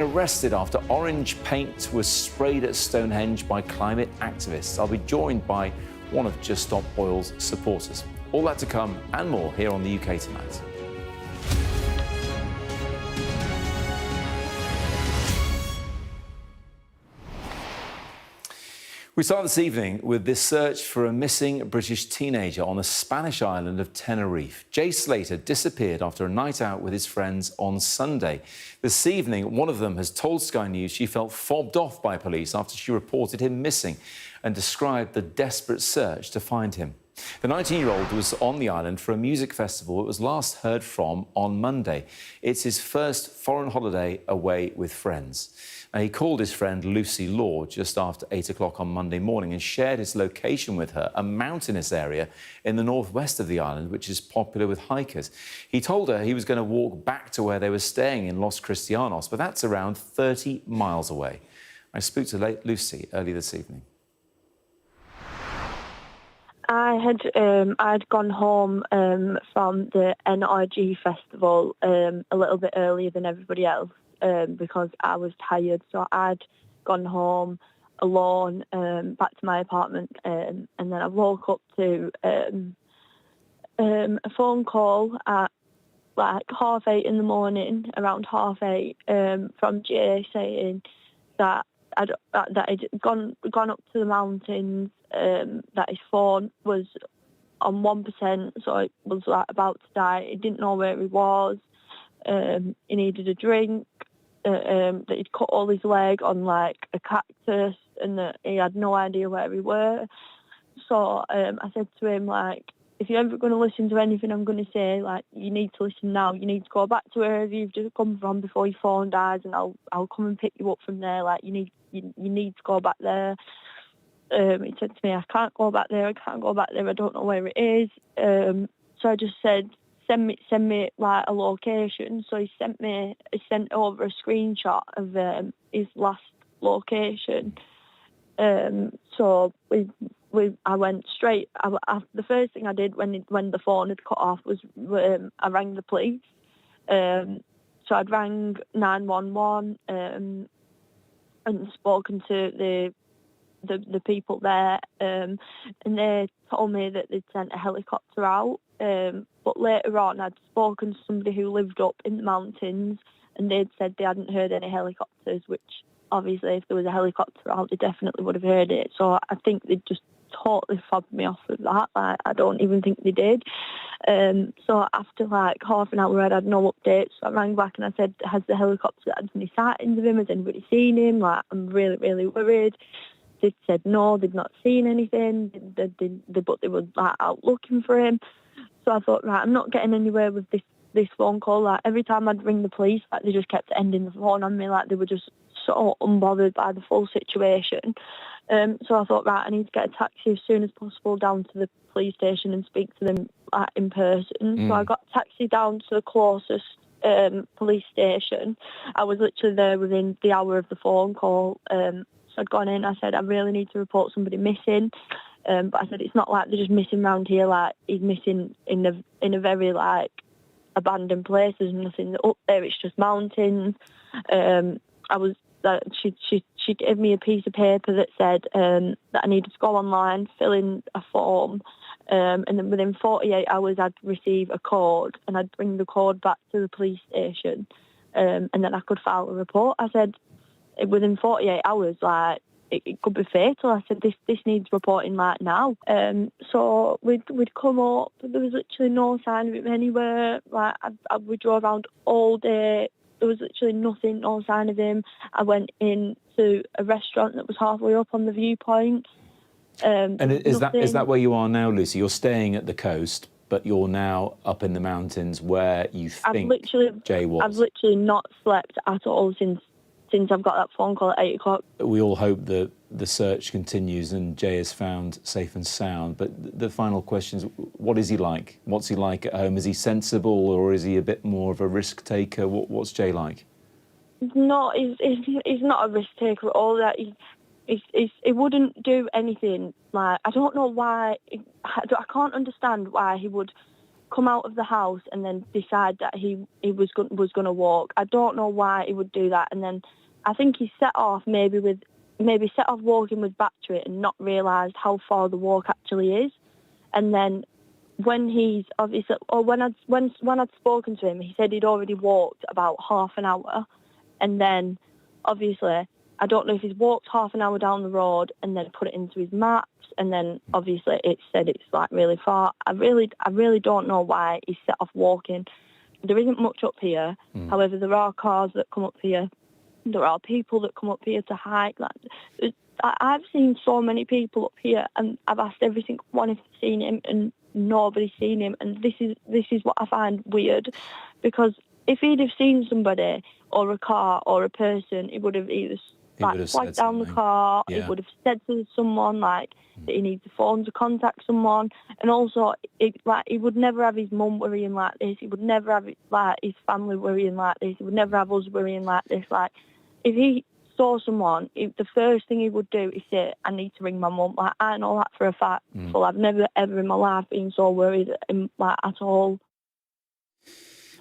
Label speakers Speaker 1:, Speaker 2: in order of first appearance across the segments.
Speaker 1: Arrested after orange paint was sprayed at Stonehenge by climate activists. I'll be joined by one of Just Stop Oil's supporters. All that to come and more here on the UK Tonight. We start this evening with this search for a missing British teenager on the Spanish island of Tenerife. Jay Slater disappeared after a night out with his friends on Sunday. This evening, one of them has told Sky News she felt fobbed off by police after she reported him missing and described the desperate search to find him. The 19-year-old was on the island for a music festival that was last heard from on Monday. It's his first foreign holiday away with friends. Now, he called his friend Lucy Law just after 8 o'clock on Monday morning and shared his location with her, a mountainous area in the northwest of the island, which is popular with hikers. He told her he was going to walk back to where they were staying in Los Cristianos, but that's around 30 miles away. I spoke to Lucy early this evening.
Speaker 2: I'd gone home from the NRG festival a little bit earlier than everybody else because I was tired. So I'd gone home alone back to my apartment, and then I woke up to a phone call at like 8:30 in the morning, around 8:30, from Jay saying that I'd gone up to the mountains. That his phone was on 1%, so it was like about to die. He didn't know where he was. He needed a drink. That he'd cut all his leg on like a cactus, and that he had no idea where he were. So I said to him, like, if you're ever going to listen to anything I'm going to say, like, you need to listen now. You need to go back to wherever you've just come from before your phone dies, and I'll come and pick you up from there. Like, you need to go back there. He said to me, I can't go back there, I don't know where it is. So I just said, send me like a location. So he sent over a screenshot of his last location. So I went straight. The first thing I did when the phone had cut off was I rang the police. So I'd rang 911 and spoken to the people there, and they told me that they'd sent a helicopter out. But later on, I'd spoken to somebody who lived up in the mountains, and they'd said they hadn't heard any helicopters, which obviously if there was a helicopter out, they definitely would have heard it. So I think they just totally fobbed me off with that. I don't even think they did. So after like half an hour, I'd had no updates. So I rang back and I said, has the helicopter had any sightings of him? Has anybody seen him? Like, I'm really, really worried. They said no, they'd not seen anything, but they were like out looking for him. So I thought, right, I'm not getting anywhere with this phone call. Like, every time I'd ring the police, like, they just kept ending the phone on me, like they were just so unbothered by the full situation. So I thought, right, I need to get a taxi as soon as possible down to the police station and speak to them in person. So I got a taxi down to the closest police station. I was literally there within the hour of the phone call. So I'd gone in, I said, I really need to report somebody missing. But I said, it's not like they're just missing around here, like he's missing in a very like abandoned place. There's nothing up there, it's just mountains. She gave me a piece of paper that said that I needed to go online, fill in a form, and then within 48 hours I'd receive a code, and I'd bring the code back to the police station, and then I could file a report. I said, within 48 hours, like, it could be fatal. I said, this needs reporting like now. So we'd come up, but there was literally no sign of him anywhere. Like, we drove around all day. There was literally nothing, no sign of him. I went into a restaurant that was halfway up on the viewpoint.
Speaker 1: And is that where you are now, Lucy? You're staying at the coast, but you're now up in the mountains where you think Jay was.
Speaker 2: I've literally not slept at all since I've got that phone call at 8 o'clock.
Speaker 1: We all hope that the search continues and Jay is found safe and sound. But the final question is, what is he like? What's he like at home? Is he sensible, or is he a bit more of a risk taker? What's Jay like?
Speaker 2: No, he's not a risk taker at all. That he wouldn't do anything. Like, I don't know why. I can't understand why he would come out of the house and then decide that he was going to walk. I don't know why he would do that. And then I think he set off maybe walking with battery and not realised how far the walk actually is. And then when he's obviously, or when I'd spoken to him, he said he'd already walked about half an hour. And then obviously, I don't know if he's walked half an hour down the road and then put it into his maps. And then obviously it said it's like really far. I really don't know why he set off walking. There isn't much up here. However, there are cars that come up here. There are people that come up here to hike. Like, I've seen so many people up here, and I've asked every single one if they've seen him, and nobody's seen him. And this is what I find weird, because if he'd have seen somebody or a car or a person, he would have either flagged down the car.
Speaker 1: Yeah.
Speaker 2: He would have said to someone that he needs a phone to contact someone. And also, he would never have his mum worrying like this. He would never have his family worrying like this. He would never have us worrying like this. Like, if he saw someone, the first thing he would do is say, "I need to ring my mum." Like, I know that for a fact. Well, I've never ever in my life been so worried at all.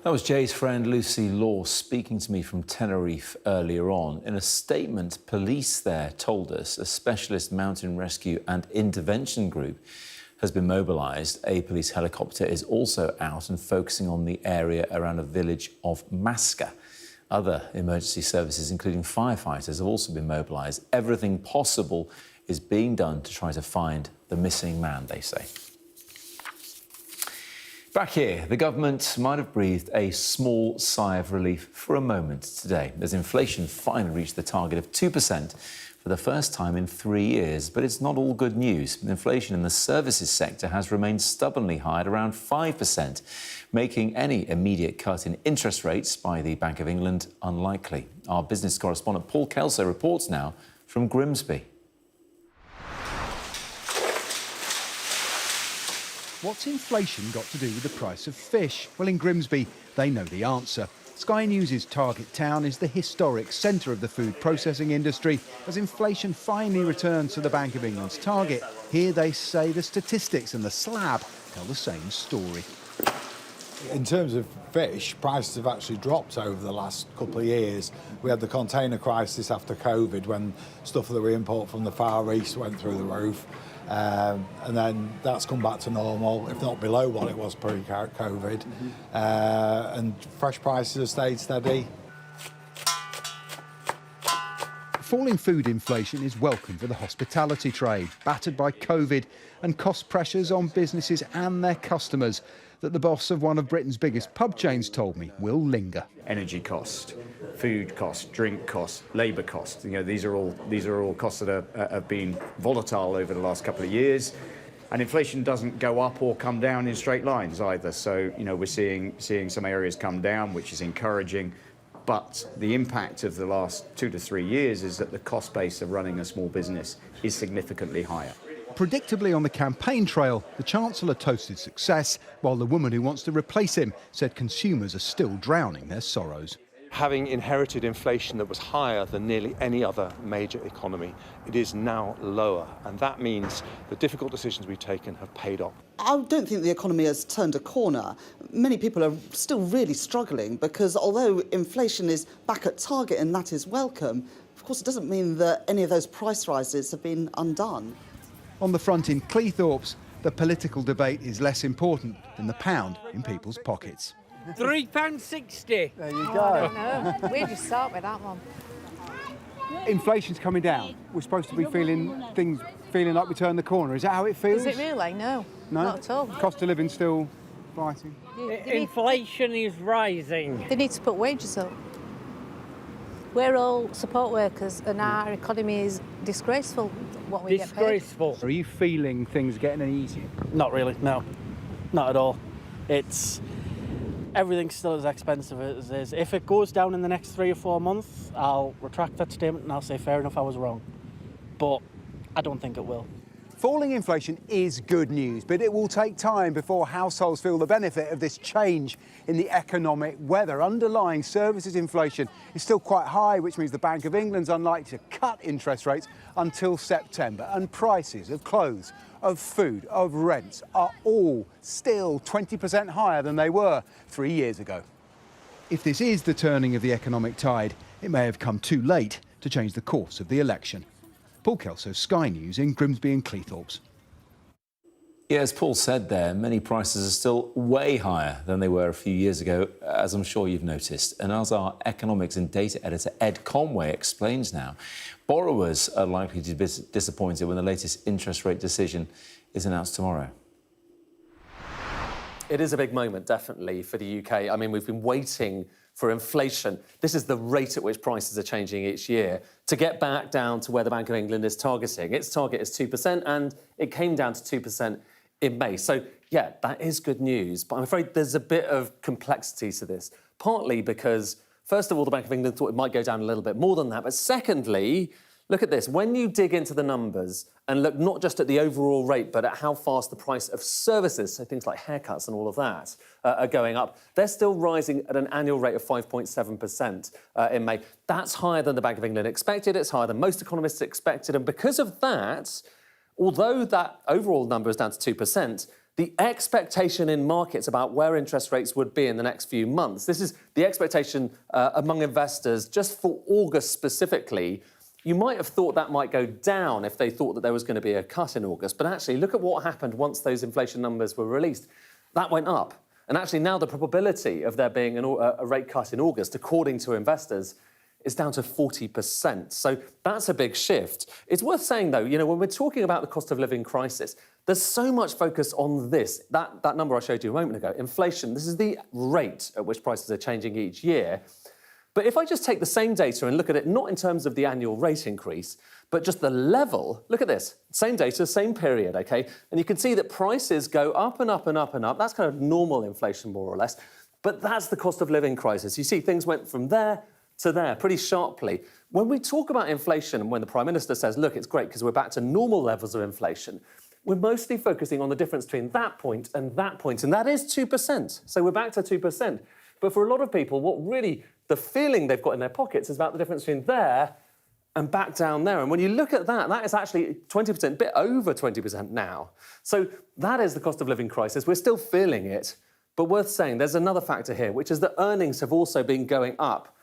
Speaker 1: That was Jay's friend Lucy Law speaking to me from Tenerife earlier on. In a statement, police there told us a specialist mountain rescue and intervention group has been mobilised. A police helicopter is also out and focusing on the area around the village of Masca. Other emergency services, including firefighters, have also been mobilised. Everything possible is being done to try to find the missing man, they say. Back here, the government might have breathed a small sigh of relief for a moment today, as inflation finally reached the target of 2% for the first time in 3 years. But it's not all good news. Inflation in the services sector has remained stubbornly high at around 5%, making any immediate cut in interest rates by the Bank of England unlikely. Our business correspondent Paul Kelso reports now from Grimsby.
Speaker 3: What's inflation got to do with the price of fish? Well, in Grimsby, they know the answer. Sky News' target town is the historic centre of the food processing industry as inflation finally returns to the Bank of England's target. Here they say the statistics and the slab tell the same story.
Speaker 4: In terms of fish, prices have actually dropped over the last couple of years. We had the container crisis after COVID when stuff that we import from the Far East went through the roof. And then that's come back to normal, if not below what it was pre-COVID. And fresh prices have stayed steady.
Speaker 3: Falling food inflation is welcome for the hospitality trade, battered by COVID and cost pressures on businesses and their customers that the boss of one of Britain's biggest pub chains told me will linger.
Speaker 5: Energy cost, food cost, drink cost, labour cost. You know, these are all costs that have been volatile over the last couple of years, and inflation doesn't go up or come down in straight lines either. So, you know, we're seeing some areas come down, which is encouraging. But the impact of the last 2 to 3 years is that the cost base of running a small business is significantly higher.
Speaker 3: Predictably on the campaign trail, the Chancellor toasted success, while the woman who wants to replace him said consumers are still drowning their sorrows.
Speaker 6: Having inherited inflation that was higher than nearly any other major economy, it is now lower, and that means the difficult decisions we've taken have paid off.
Speaker 7: I don't think the economy has turned a corner. Many people are still really struggling because although inflation is back at target and that is welcome, of course it doesn't mean that any of those price rises have been undone.
Speaker 3: On the front in Cleethorpes, the political debate is less important than the pound in people's pockets.
Speaker 8: £3.60.
Speaker 9: There you go. No, where do you start with that one?
Speaker 10: Inflation's coming down. We're supposed to be feeling like we turned the corner. Is that how it feels?
Speaker 9: Is it really? No, not at all.
Speaker 10: Cost of living still rising.
Speaker 8: Inflation is rising.
Speaker 9: They need to put wages up. We're all support workers and our economy is disgraceful, what we get paid.
Speaker 10: Are you feeling things getting any easier?
Speaker 11: Not really, no. Not at all. Everything's still as expensive as it is. If it goes down in the next 3 or 4 months, I'll retract that statement and I'll say fair enough, I was wrong. But I don't think it will.
Speaker 3: Falling inflation is good news, but it will take time before households feel the benefit of this change in the economic weather. Underlying services inflation is still quite high, which means the Bank of England's unlikely to cut interest rates until September. And prices of clothes, of food, of rents are all still 20% higher than they were 3 years ago. If this is the turning of the economic tide, it may have come too late to change the course of the election. Paul Kelso, Sky News in Grimsby and Cleethorpes.
Speaker 1: Yeah, as Paul said there, many prices are still way higher than they were a few years ago, as I'm sure you've noticed. And as our economics and data editor Ed Conway explains now, borrowers are likely to be disappointed when the latest interest rate decision is announced tomorrow.
Speaker 12: It is a big moment, definitely, for the UK. I mean, we've been waiting for inflation. This is the rate at which prices are changing each year to get back down to where the Bank of England is targeting. Its target is 2%, and it came down to 2% in May. So, yeah, that is good news. But I'm afraid there's a bit of complexity to this, partly because, first of all, the Bank of England thought it might go down a little bit more than that. But secondly, look at this. When you dig into the numbers and look not just at the overall rate, but at how fast the price of services, so things like haircuts and all of that, are going up, they're still rising at an annual rate of 5.7% in May. That's higher than the Bank of England expected. It's higher than most economists expected. And because of that, although that overall number is down to 2%, the expectation in markets about where interest rates would be in the next few months, this is the expectation among investors just for August specifically. You might have thought that might go down if they thought that there was going to be a cut in August. But actually, look at what happened once those inflation numbers were released. That went up. And actually now the probability of there being a rate cut in August, according to investors, is down to 40%. So that's a big shift. It's worth saying, though, when we're talking about the cost of living crisis, there's so much focus on this. That number I showed you a moment ago, inflation, this is the rate at which prices are changing each year. But if I just take the same data and look at it not in terms of the annual rate increase, but just the level, look at this, same data, same period, OK? And you can see that prices go up and up and up and up. That's kind of normal inflation, more or less. But that's the cost of living crisis. You see things went from there to there pretty sharply. When we talk about inflation and when the Prime Minister says, look, it's great because we're back to normal levels of inflation, we're mostly focusing on the difference between that point, and that is 2%. So we're back to 2%. But for a lot of people, what really the feeling they've got in their pockets is about the difference between there and back down there. And when you look at that, that is actually 20%, a bit over 20% now. So that is the cost of living crisis. We're still feeling it. But worth saying, there's another factor here, which is that earnings have also been going up.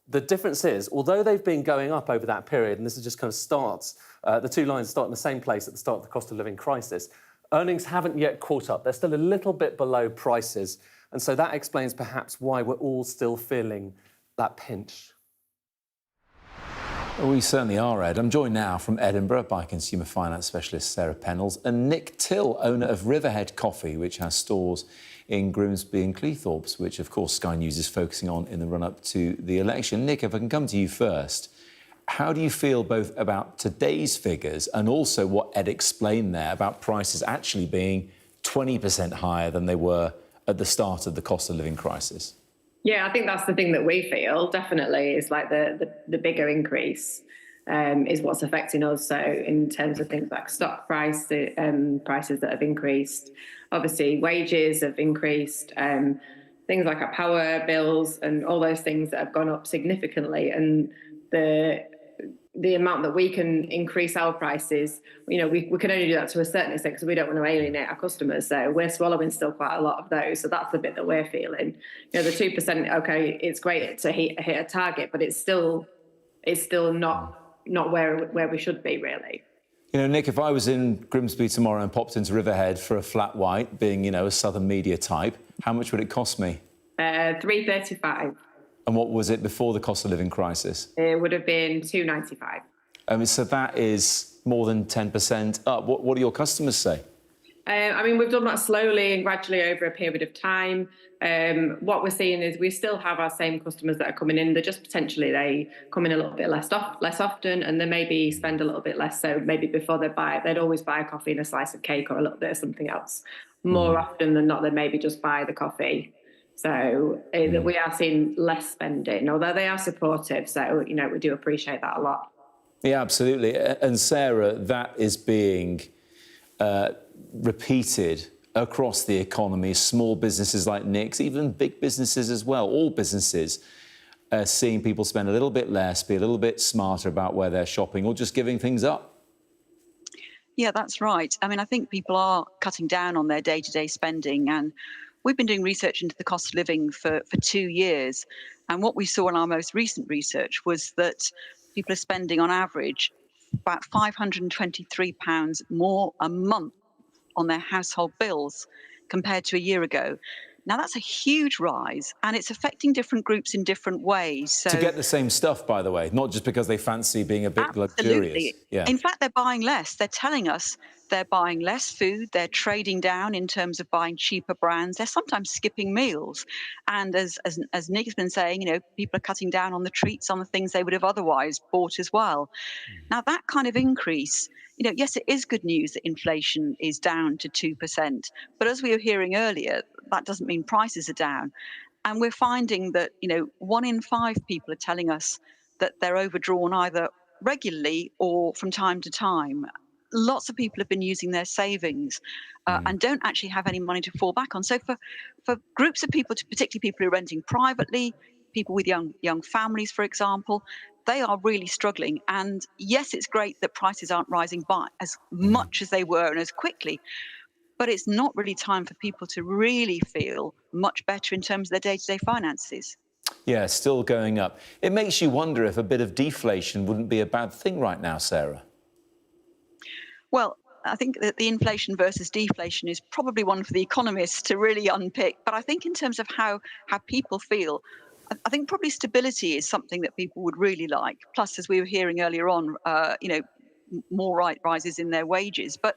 Speaker 12: The difference is, although they've been going up over that period, and this is just kind of starts, the two lines start in the same place at the start of the cost of living crisis, earnings haven't yet caught up. They're still a little bit below prices. And so that explains perhaps why we're all still feeling that pinch.
Speaker 1: We certainly are, Ed. I'm joined now from Edinburgh by consumer finance specialist Sarah Pennells and Nick Till, owner of Riverhead Coffee, which has stores in Grimsby and Cleethorpes, which, of course, Sky News is focusing on in the run-up to the election. Nick, if I can come to you first, how do you feel both about today's figures and also what Ed explained there about prices actually being 20% higher than they were at the start of the cost of living crisis?
Speaker 13: Yeah, I think that's the thing that we feel, definitely, is like the bigger increase is what's affecting us. So in terms of things like stock price, prices that have increased, obviously wages have increased, things like our power bills and all those things that have gone up significantly. And the amount that we can increase our prices, we can only do that to a certain extent because we don't want to alienate our customers. So we're swallowing still quite a lot of those. So that's the bit that we're feeling. The 2%, okay, it's great to hit a target, but it's still not where we should be, really.
Speaker 1: Nick, if I was in Grimsby tomorrow and popped into Riverhead for a flat white, being, a Southern media type, how much would it cost me?
Speaker 13: $3.35.
Speaker 1: And what was it before the cost of living crisis?
Speaker 13: It would have been $2.95.
Speaker 1: So that is more than 10% up. What do your customers say?
Speaker 13: We've done that slowly and gradually over a period of time. What we're seeing is we still have our same customers that are coming in. They're just potentially they come in a little bit less often, and they maybe spend a little bit less. So maybe before they buy it, they'd always buy a coffee and a slice of cake or a little bit of something else. More often than not, they maybe just buy the coffee. So we are seeing less spending, although they are supportive. So, we do appreciate that a lot.
Speaker 1: Yeah, absolutely. And Sarah, that is being repeated across the economy, small businesses like Nick's, even big businesses as well, all businesses seeing people spend a little bit less, be a little bit smarter about where they're shopping or just giving things up.
Speaker 14: Yeah, that's right. I mean, I think people are cutting down on their day-to-day spending, and we've been doing research into the cost of living for 2 years. And what we saw in our most recent research was that people are spending on average about £523 more a month on their household bills compared to a year ago. Now, that's a huge rise, and it's affecting different groups in different ways. So,
Speaker 1: to get the same stuff, by the way, not just because they fancy being a bit luxurious. Yeah.
Speaker 14: In fact, they're buying less. They're telling us they're buying less food. They're trading down in terms of buying cheaper brands. They're sometimes skipping meals. And as Nick's been saying, people are cutting down on the treats, on the things they would have otherwise bought as well. Now, that kind of increase, yes, it is good news that inflation is down to 2%. But as we were hearing earlier, that doesn't mean prices are down. And we're finding that, 1 in 5 people are telling us that they're overdrawn either regularly or from time to time. Lots of people have been using their savings and don't actually have any money to fall back on. So for groups of people, particularly people who are renting privately, people with young families, for example, they are really struggling. And yes, it's great that prices aren't rising by as much as they were and as quickly, but it's not really time for people to really feel much better in terms of their day-to-day finances.
Speaker 1: Yeah, still going up. It makes you wonder if a bit of deflation wouldn't be a bad thing right now, Sarah.
Speaker 14: Well, I think that the inflation versus deflation is probably one for the economists to really unpick. But I think in terms of how people feel, I think probably stability is something that people would really like. Plus, as we were hearing earlier on, more rises in their wages. But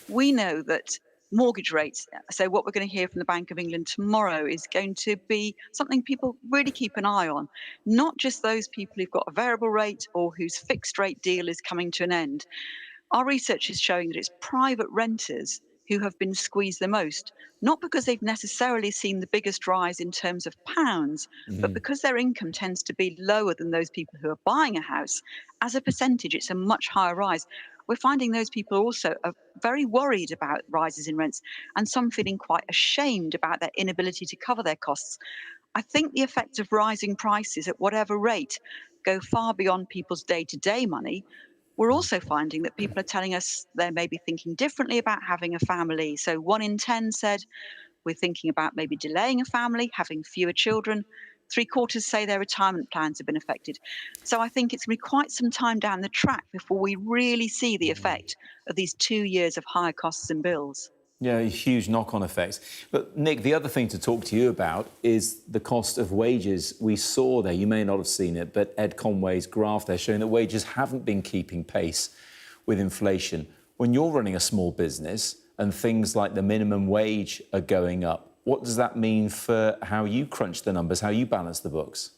Speaker 14: we know that mortgage rates, so what we're going to hear from the Bank of England tomorrow, is going to be something people really keep an eye on. Not just those people who've got a variable rate or whose fixed rate deal is coming to an end. Our research is showing that it's private renters who have been squeezed the most, not because they've necessarily seen the biggest rise in terms of pounds, but because their income tends to be lower than those people who are buying a house. As a percentage, it's a much higher rise. We're finding those people also are very worried about rises in rents, and some feeling quite ashamed about their inability to cover their costs. I think the effects of rising prices at whatever rate go far beyond people's day-to-day money. We're also finding that people are telling us they may be thinking differently about having a family. So 1 in 10 said we're thinking about maybe delaying a family, having fewer children. 3/4 say their retirement plans have been affected. So I think it's going to be quite some time down the track before we really see the effect of these 2 years of higher costs and bills.
Speaker 1: Yeah, huge knock-on effects. But, Nick, the other thing to talk to you about is the cost of wages. We saw there, you may not have seen it, but Ed Conway's graph there showing that wages haven't been keeping pace with inflation. When you're running a small business and things like the minimum wage are going up, what does that mean for how you crunch the numbers, how you balance the books?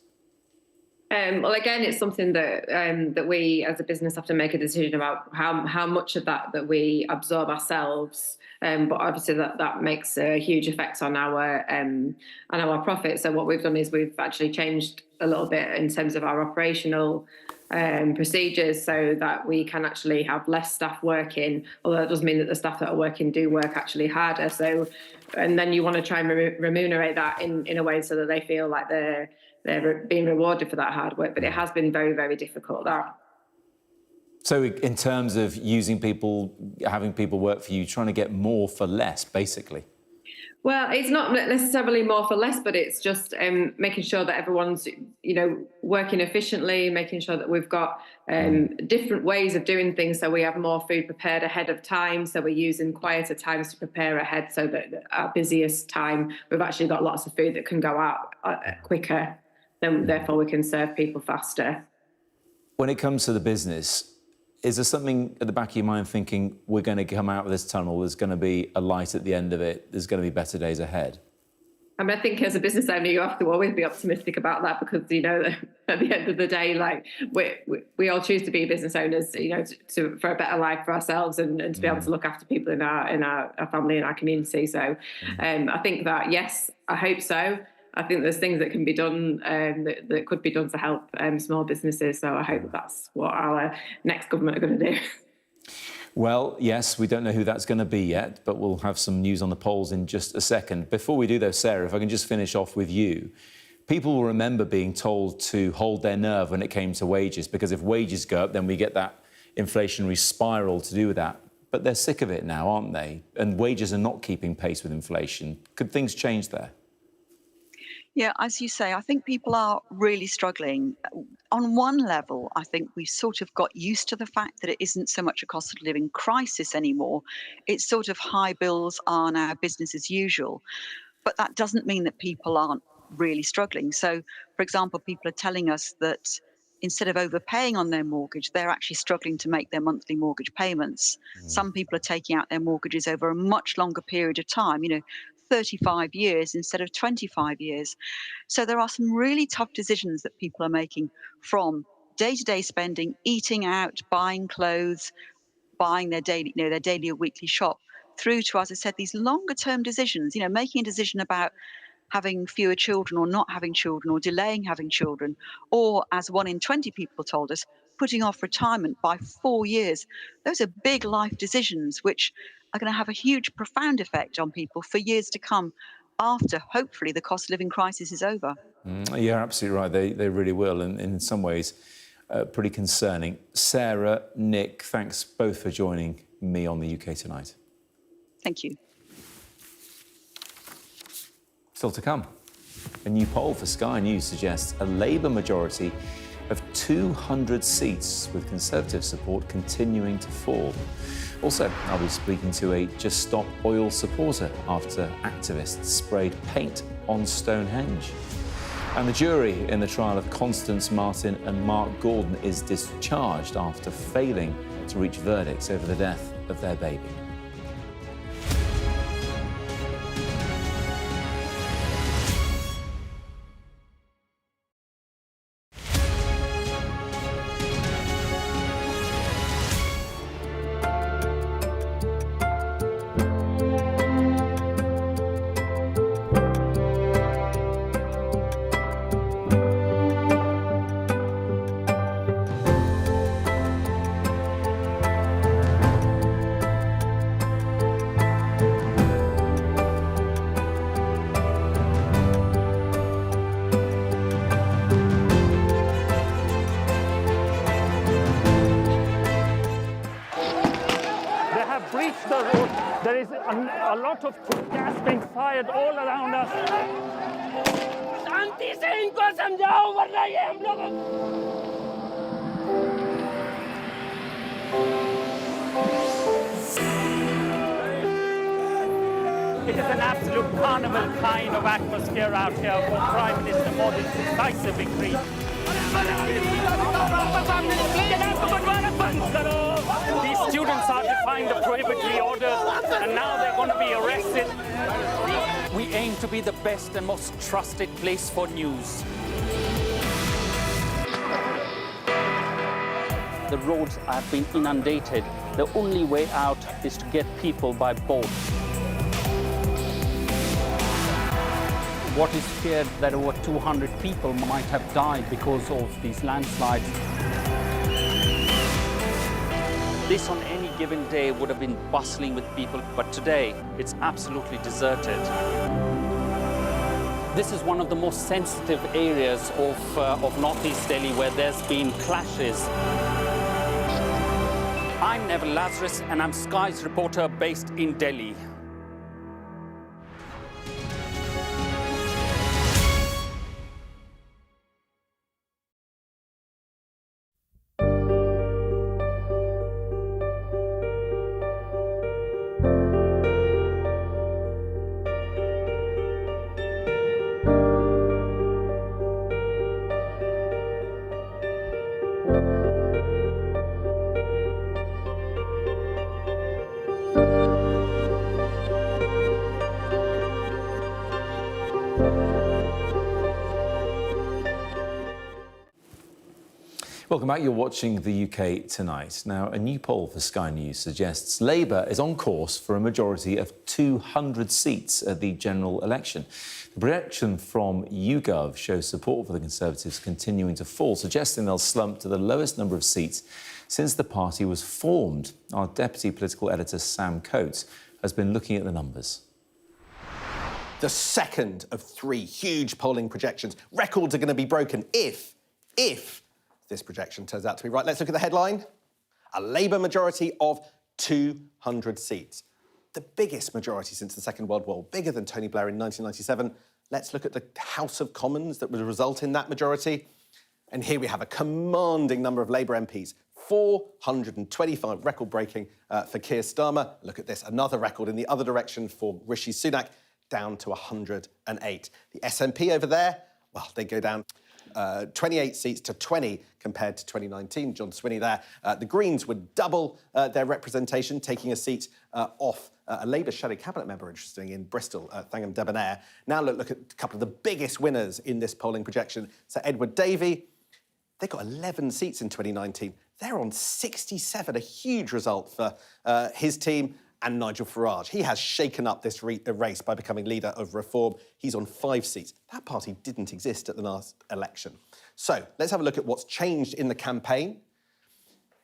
Speaker 13: Well, again, it's something that that we as a business have to make a decision about how much of that we absorb ourselves. But obviously that makes a huge effect on our profit. So what we've done is we've actually changed a little bit in terms of our operational procedures so that we can actually have less staff working, although that does mean that the staff that are working do work actually harder. So, and then you want to try and remunerate that in a way so that they feel like they're being rewarded for that hard work. But it has been very, very difficult, that.
Speaker 1: So in terms of using people, having people work for you, trying to get more for less, basically?
Speaker 13: Well, it's not necessarily more for less, but it's just making sure that everyone's, working efficiently, making sure that we've got different ways of doing things. So we have more food prepared ahead of time. So we're using quieter times to prepare ahead so that at our busiest time, we've actually got lots of food that can go out quicker. Then therefore we can serve people faster.
Speaker 1: When it comes to the business, is there something at the back of your mind thinking we're going to come out of this tunnel, there's going to be a light at the end of it, there's going to be better days ahead?
Speaker 13: I mean, I think as a business owner, you have to always be optimistic about that because, at the end of the day, like we all choose to be business owners, for a better life for ourselves and to be able to look after people in our family and our community. So I think that, yes, I hope so. I think there's things that can be done that could be done to help small businesses. So I hope that's what our next government are going to do.
Speaker 1: Well, yes, we don't know who that's going to be yet, but we'll have some news on the polls in just a second. Before we do, though, Sarah, if I can just finish off with you. People will remember being told to hold their nerve when it came to wages, because if wages go up, then we get that inflationary spiral to do with that. But they're sick of it now, aren't they? And wages are not keeping pace with inflation. Could things change there?
Speaker 14: Yeah, as you say, I think people are really struggling. On one level, I think we've sort of got used to the fact that it isn't so much a cost of living crisis anymore. It's sort of high bills are now business as usual. But that doesn't mean that people aren't really struggling. So, for example, people are telling us that instead of overpaying on their mortgage, they're actually struggling to make their monthly mortgage payments. Some people are taking out their mortgages over a much longer period of time, 35 years instead of 25 years. So there are some really tough decisions that people are making, from day-to-day spending, eating out, buying clothes, buying their daily, their daily or weekly shop, through to, as I said, these longer term decisions, making a decision about having fewer children or not having children, or delaying having children, or, as 1 in 20 people told us, putting off retirement by 4 years. Those are big life decisions which are going to have a huge, profound effect on people for years to come, after, hopefully, the cost of living crisis is over.
Speaker 1: You're absolutely right. They really will, and in some ways, pretty concerning. Sarah, Nick, thanks both for joining me on the UK Tonight.
Speaker 14: Thank you.
Speaker 1: Still to come, a new poll for Sky News suggests a Labour majority of 200 seats, with Conservative support continuing to fall. Also, I'll be speaking to a Just Stop Oil supporter after activists sprayed paint on Stonehenge. And the jury in the trial of Constance Martin and Mark Gordon is discharged after failing to reach verdicts over the death of their baby.
Speaker 15: breached the road. There is a lot of gas being fired all around us. शांति से इनको समझाओ वरना ये हम लोग It is an absolute carnival kind of atmosphere out here for Prime Minister Modi's decisive victory. These students are defying the prohibitory orders, and now they're going to be arrested. We aim to be the best and most trusted place for news. The roads have been inundated. The only way out is to get people by boat. What is feared that over 200 people might have died because of these landslides. This on any given day would have been bustling with people, but today it's absolutely deserted. This is one of the most sensitive areas of northeast Delhi where there's been clashes. I'm Neville Lazarus and I'm Sky's reporter based in Delhi.
Speaker 1: Welcome back. You're watching the UK Tonight. Now, a new poll for Sky News suggests Labour is on course for a majority of 200 seats at the general election. The projection from YouGov shows support for the Conservatives continuing to fall, suggesting they'll slump to the lowest number of seats since the party was formed. Our deputy political editor, Sam Coates, has been looking at the numbers.
Speaker 16: The second of three huge polling projections. Records are going to be broken if this projection turns out to be right. Let's look at the headline. A Labour majority of 200 seats. The biggest majority since the Second World War, bigger than Tony Blair in 1997. Let's look at the House of Commons that would result in that majority. And here we have a commanding number of Labour MPs. 425, record-breaking for Keir Starmer. Look at this, another record in the other direction for Rishi Sunak, down to 108. The SNP over there, well, they go down 28 seats to 20 compared to 2019. John Swinney there. The Greens would double their representation, taking a seat off a Labour shadow cabinet member, interesting, in Bristol, Thangam Debonair. Now look at a couple of the biggest winners in this polling projection. So Edward Davey, they got 11 seats in 2019. They're on 67, a huge result for his team. And Nigel Farage. He has shaken up this race by becoming leader of Reform. He's on 5 seats. That party didn't exist at the last election. So let's have a look at what's changed in the campaign.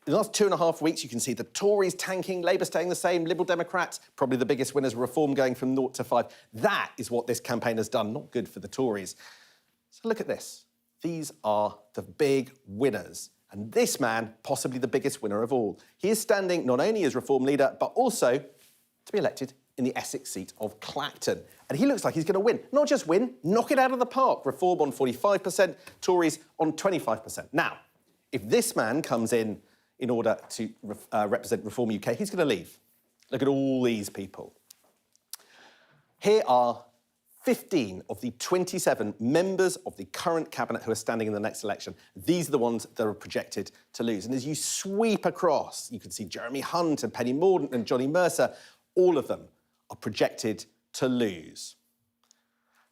Speaker 16: In the last 2.5 weeks, you can see the Tories tanking, Labour staying the same, Liberal Democrats, probably the biggest winners, Reform going from 0 to 5. That is what this campaign has done, not good for the Tories. So look at this. These are the big winners. And this man, possibly the biggest winner of all. He is standing not only as Reform leader, but also to be elected in the Essex seat of Clacton. And he looks like he's going to win. Not just win, knock it out of the park. Reform on 45%, Tories on 25%. Now, if this man comes in order to represent Reform UK, he's going to leave. Look at all these people. Here are 15 of the 27 members of the current cabinet who are standing in the next election. These are the ones that are projected to lose. And as you sweep across, you can see Jeremy Hunt and Penny Mordaunt and Johnny Mercer. All of them are projected to lose.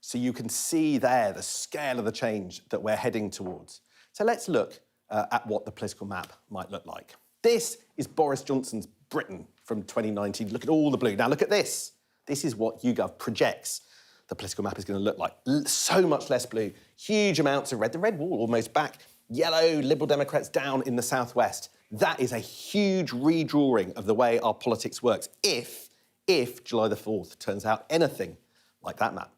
Speaker 16: So you can see there the scale of the change that we're heading towards. So let's look at what the political map might look like. This is Boris Johnson's Britain from 2019. Look at all the blue. Now look at this. This is what YouGov projects the political map is going to look like. So much less blue, huge amounts of red. The red wall almost back. Yellow, Liberal Democrats down in the southwest. That is a huge redrawing of the way our politics works if July the 4th turns out anything like that map.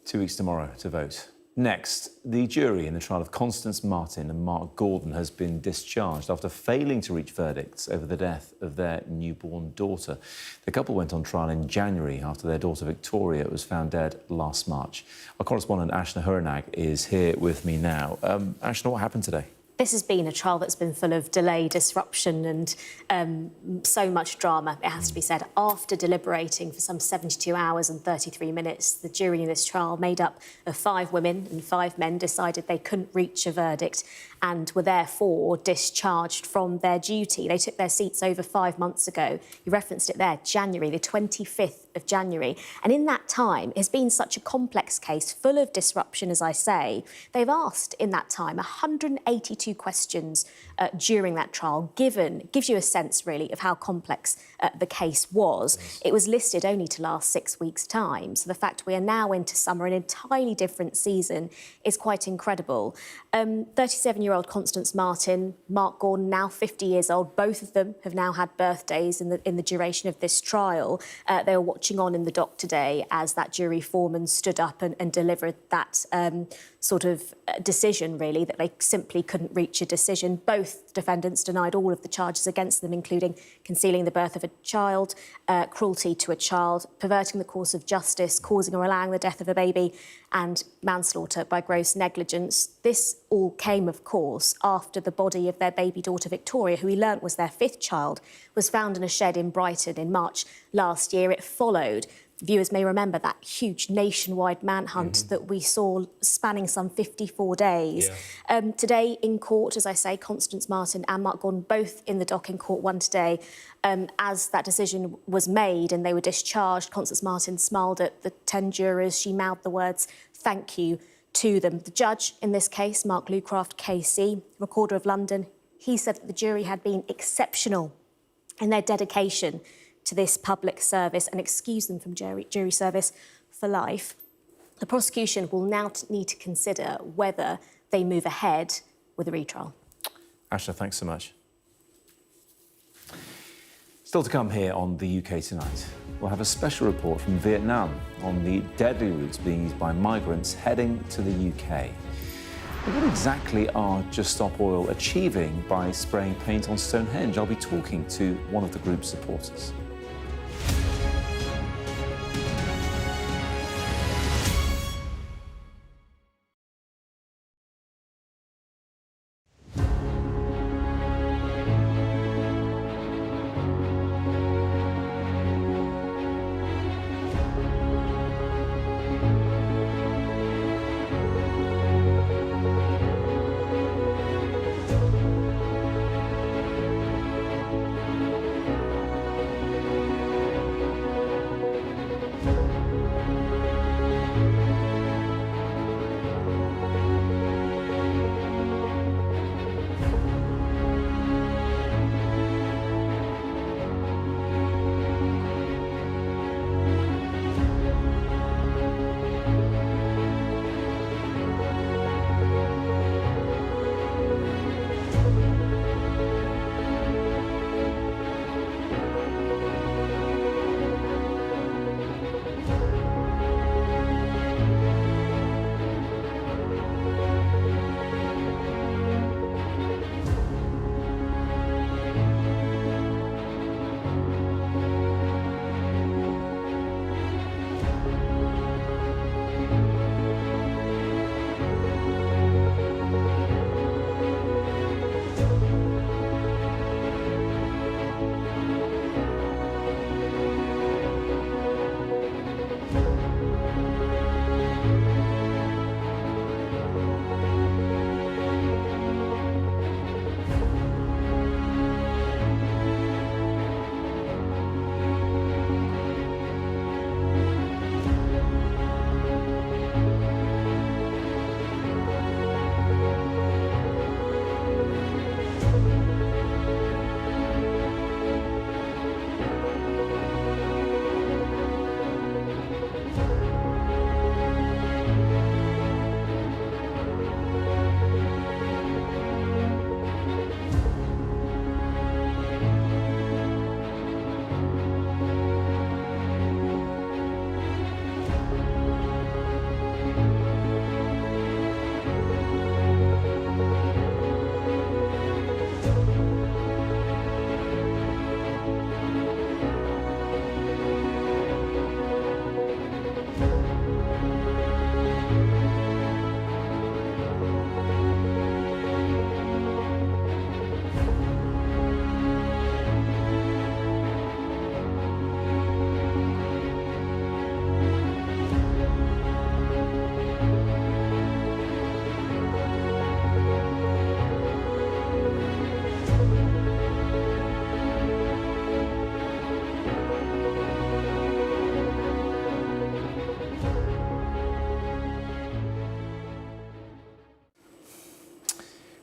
Speaker 1: 2 weeks tomorrow to vote. Next, the jury in the trial of Constance Martin and Mark Gordon has been discharged after failing to reach verdicts over the death of their newborn daughter. The couple went on trial in January after their daughter Victoria was found dead last March. Our correspondent Ashna Huranag is here with me now. Ashna, what happened today?
Speaker 17: This has been a trial that's been full of delay, disruption and so much drama, it has to be said. After deliberating for some 72 hours and 33 minutes, the jury in this trial, made up of 5 women and 5 men, decided they couldn't reach a verdict and were therefore discharged from their duty. They took their seats over 5 months ago. You referenced it there, January, the 25th of January. And in that time, it's been such a complex case, full of disruption, as I say. They've asked in that time 182 questions during that trial, gives you a sense, really, of how complex the case was. Yes. It was listed only to last 6 weeks' time. So the fact we are now into summer, an entirely different season, is quite incredible. 37-year-old Constance Martin, Mark Gordon, now 50 years old. Both of them have now had birthdays in the duration of this trial. They were watching on in the dock today as that jury foreman stood up and delivered that sort of decision, really, that they simply couldn't reach a decision. Both defendants denied all of the charges against them, including concealing the birth of a child, cruelty to a child, perverting the course of justice, causing or allowing the death of a baby, and manslaughter by gross negligence. This all came, of course, after the body of their baby daughter Victoria, who we learnt was their 5th child, was found in a shed in Brighton in March last year. It followed, viewers may remember, that huge nationwide manhunt that we saw spanning some 54 days. Yeah. Today in court, as I say, Constance Martin and Mark Gordon both in the dock in court 1 today. As that decision was made and they were discharged, Constance Martin smiled at the 10 jurors. She mouthed the words, "Thank you," to them. The judge in this case, Mark Lucraft KC, Recorder of London, he said that the jury had been exceptional in their dedication to this public service and excused them from jury service for life. The prosecution will now need to consider whether they move ahead with a retrial.
Speaker 1: Asha, thanks so much. Still to come here on the UK Tonight. We'll have a special report from Vietnam on the deadly routes being used by migrants heading to the UK. But what exactly are Just Stop Oil achieving by spraying paint on Stonehenge? I'll be talking to one of the group's supporters.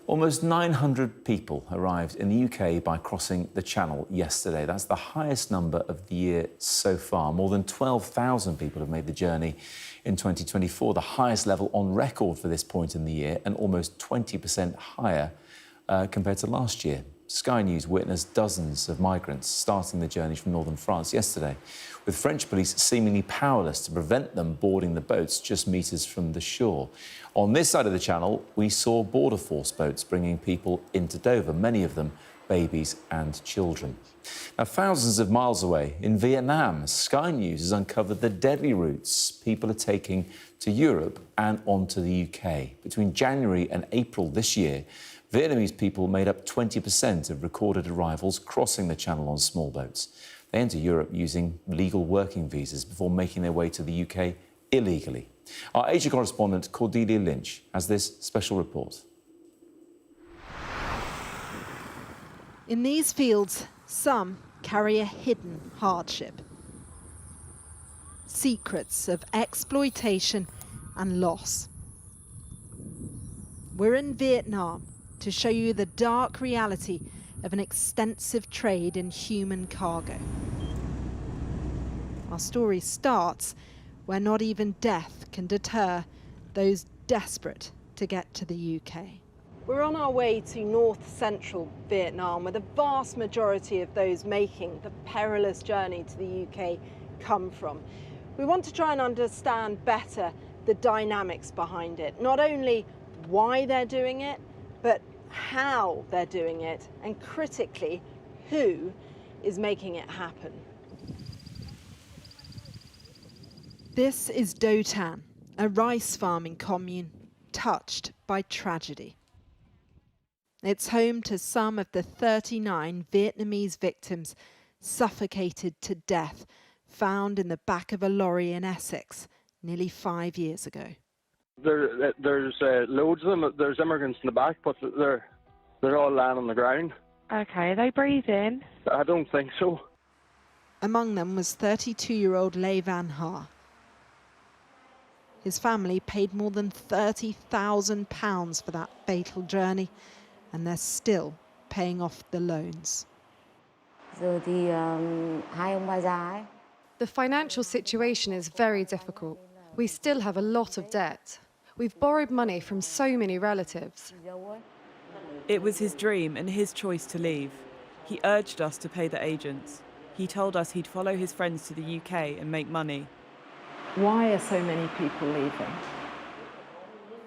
Speaker 1: Almost 900 people arrived in the UK by crossing the Channel yesterday. That's the highest number of the year so far. More than 12,000 people have made the journey in 2024, the highest level on record for this point in the year and almost 20% higher compared to last year. Sky News witnessed dozens of migrants starting the journey from northern France yesterday, with French police seemingly powerless to prevent them boarding the boats just metres from the shore. On this side of the Channel, we saw border force boats bringing people into Dover, many of them babies and children. Now, thousands of miles away in Vietnam, Sky News has uncovered the deadly routes people are taking to Europe and onto the UK. Between January and April this year, Vietnamese people made up 20% of recorded arrivals crossing the Channel on small boats. They enter Europe using legal working visas before making their way to the UK illegally. Our Asia correspondent Cordelia Lynch has this special report.
Speaker 18: In these fields, some carry a hidden hardship. Secrets of exploitation and loss. We're in Vietnam to show you the dark reality of an extensive trade in human cargo. Our story starts where not even death can deter those desperate to get to the UK. We're on our way to north-central Vietnam, where the vast majority of those making the perilous journey to the UK come from. We want to try and understand better the dynamics behind it, not only why they're doing it, but how they're doing it, and critically, who is making it happen. This is Do Tan, a rice farming commune touched by tragedy. It's home to some of the 39 Vietnamese victims suffocated to death, found in the back of a lorry in Essex nearly 5 years ago.
Speaker 19: There's loads of them. There's immigrants in the back, but they're all lying on the ground.
Speaker 20: Okay, are they breathing?
Speaker 19: I don't think so.
Speaker 18: Among them was 32-year-old Le Van Ha. His family paid more than £30,000 for that fatal journey, and they're still paying off the loans.
Speaker 21: The financial situation is very difficult. We still have a lot of debt. We've borrowed money from so many relatives.
Speaker 22: It was his dream and his choice to leave. He urged us to pay the agents. He told us he'd follow his friends to the UK and make money.
Speaker 18: Why are so many people leaving?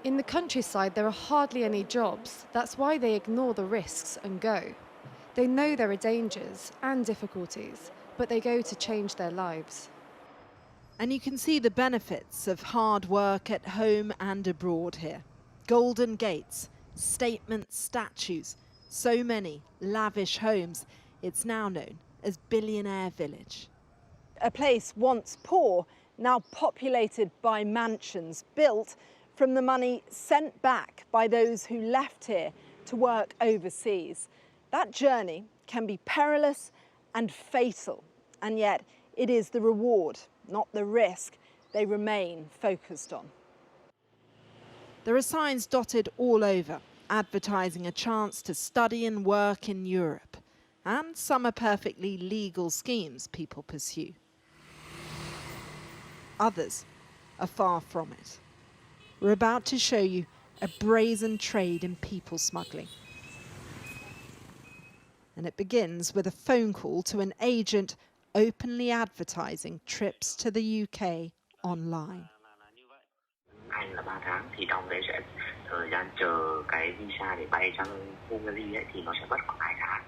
Speaker 21: In the countryside, there are hardly any jobs. That's why they ignore the risks and go. They know there are dangers and difficulties, but they go to change their lives.
Speaker 18: And you can see the benefits of hard work at home and abroad here. Golden gates, statement statues, so many lavish homes. It's now known as Billionaire Village. A place once poor, now populated by mansions built from the money sent back by those who left here to work overseas. That journey can be perilous and fatal, and yet it is the reward, not the risk, they remain focused on. There are signs dotted all over, advertising a chance to study and work in Europe. And some are perfectly legal schemes people pursue. Others are far from it. We're about to show you a brazen trade in people smuggling. And it begins with a phone call to an agent openly advertising trips to the UK online.
Speaker 23: Anh là 3 tháng thì trong đấy sẽ thời gian chờ cái visa để bay sang Hungary ấy thì nó sẽ mất khoảng 2 tháng.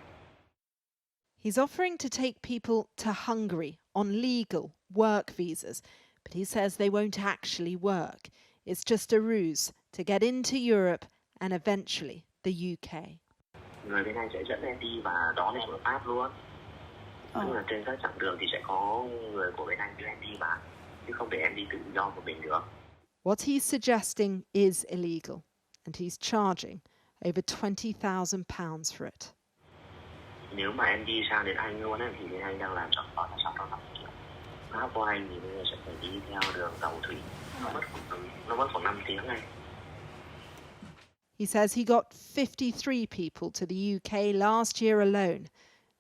Speaker 18: He's offering to take people to Hungary on legal work visas, but he says they won't actually work. It's just a ruse to get into Europe and eventually the UK.
Speaker 23: Người bên này sẽ dẫn em đi và đón em ở Pháp luôn. Tức là trên các chặng đường thì sẽ có người của bên anh đưa em đi mà, chứ không để em đi tự do của mình được.
Speaker 18: What he's suggesting is illegal, and he's charging over £20,000 for it.
Speaker 23: Nếu mà em đi sang đến Anh luôn thì bên anh đang làm cho khoảng 650 triệu. Pháp của anh thì bây giờ sẽ phải đi theo đường tàu thủy. Nó mất khoảng 5 tiếng này.
Speaker 18: He says he got 53 people to the UK last year alone.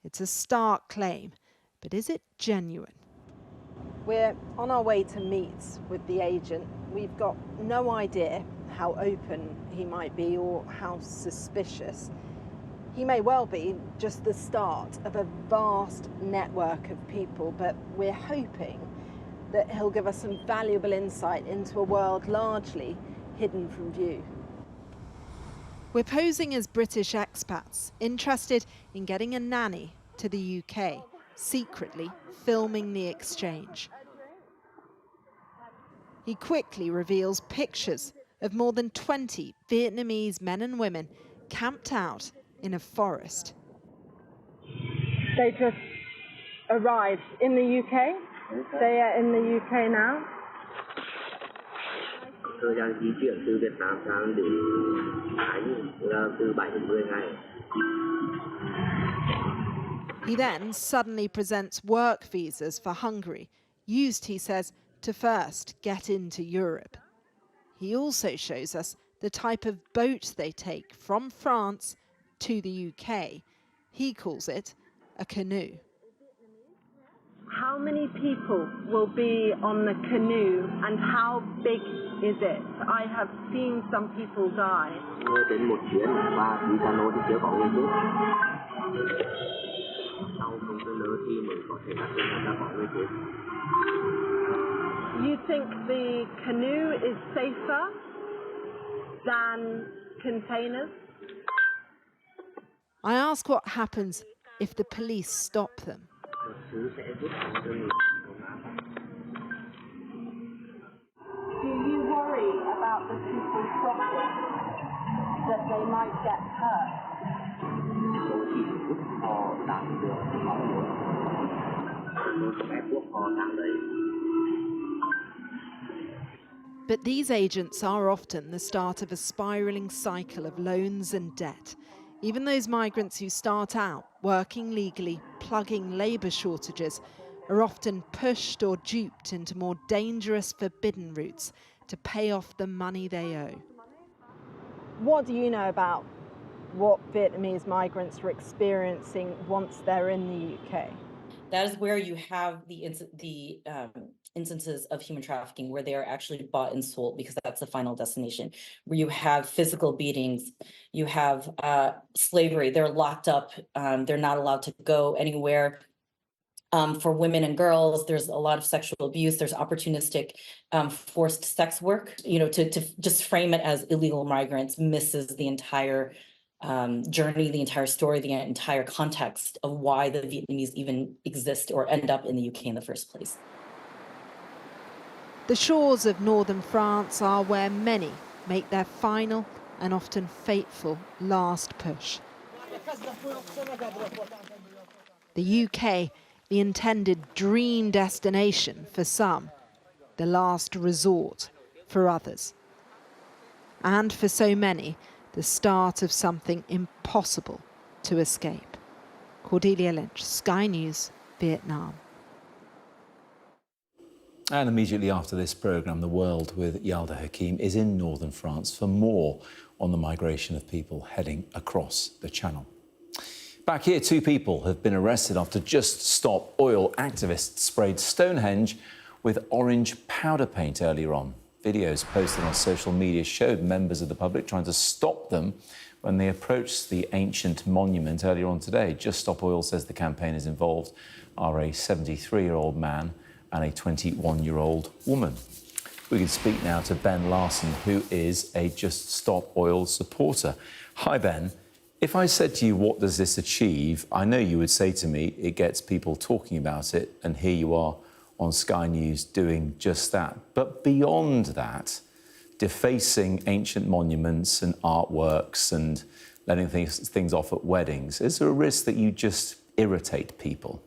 Speaker 18: It's a stark claim, but is it genuine? We're on our way to meet with the agent. We've got no idea how open he might be or how suspicious. He may well be just the start of a vast network of people, but we're hoping that he'll give us some valuable insight into a world largely hidden from view. We're posing as British expats, interested in getting a nanny to the UK, secretly filming the exchange. He quickly reveals pictures of more than 20 Vietnamese men and women camped out in a forest. They just arrived in the UK. They are in the UK now.
Speaker 23: Thời gian di chuyển từ Việt Nam sang đến Anh là từ 7 đến 10 ngày.
Speaker 18: He then suddenly presents work visas for Hungary, used, he says, to first get into Europe. He also shows us the type of boat they take from France to the UK. He calls it a canoe.
Speaker 2: How many people will be on the canoe and how big is it? I have seen some people die. You think the canoe is safer than containers?
Speaker 18: I ask what happens if the police stop them.
Speaker 2: Do you worry about the people crossing, that they might get hurt?
Speaker 18: But these agents are often the start of a spiralling cycle of loans and debt. Even those migrants who start out working legally, plugging labour shortages, are often pushed or duped into more dangerous, forbidden routes to pay off the money they owe.
Speaker 2: What do you know about what Vietnamese migrants are experiencing once they're in the UK?
Speaker 4: That is where you have the instances of human trafficking where they are actually bought and sold, because that's the final destination, where you have physical beatings, you have slavery, they're locked up, they're not allowed to go anywhere. For women and girls, there's a lot of sexual abuse, there's opportunistic forced sex work. You know, to just frame it as illegal migrants misses the entire journey, the entire story, the entire context of why the Vietnamese even exist or end up in the UK in the first place.
Speaker 18: The shores of northern France are where many make their final and often fateful last push. The UK, the intended dream destination for some, the last resort for others. And for so many, the start of something impossible to escape. Cordelia Lynch, Sky News, Vietnam.
Speaker 1: And immediately after this programme, The World with Yalda Hakim is in northern France for more on the migration of people heading across the Channel. Back here, 2 people have been arrested after Just Stop Oil activists sprayed Stonehenge with orange powder paint earlier on. Videos posted on social media showed members of the public trying to stop them when they approached the ancient monument earlier on today. Just Stop Oil says the campaigners involved are a 73-year-old man and a 21-year-old woman. We can speak now to Ben Larson, who is a Just Stop Oil supporter. Hi, Ben. If I said to you, what does this achieve? I know you would say to me, it gets people talking about it, and here you are on Sky News doing just that. But beyond that, defacing ancient monuments and artworks and letting things off at weddings, is there a risk that you just irritate people?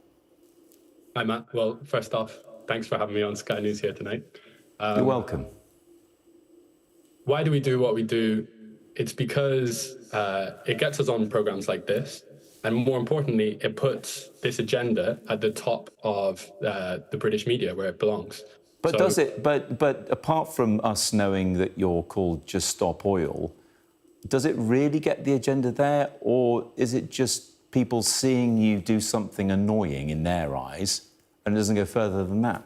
Speaker 5: Hi, Matt. Well, first off, thanks for having me on Sky News here tonight.
Speaker 1: You're welcome.
Speaker 5: Why do we do what we do? It's because it gets us on programmes like this. And more importantly, it puts this agenda at the top of the British media where it belongs.
Speaker 1: But
Speaker 5: So-
Speaker 1: does it? But apart from us knowing that you're called Just Stop Oil, does it really get the agenda there, or is it just people seeing you do something annoying in their eyes, and it doesn't go further than that?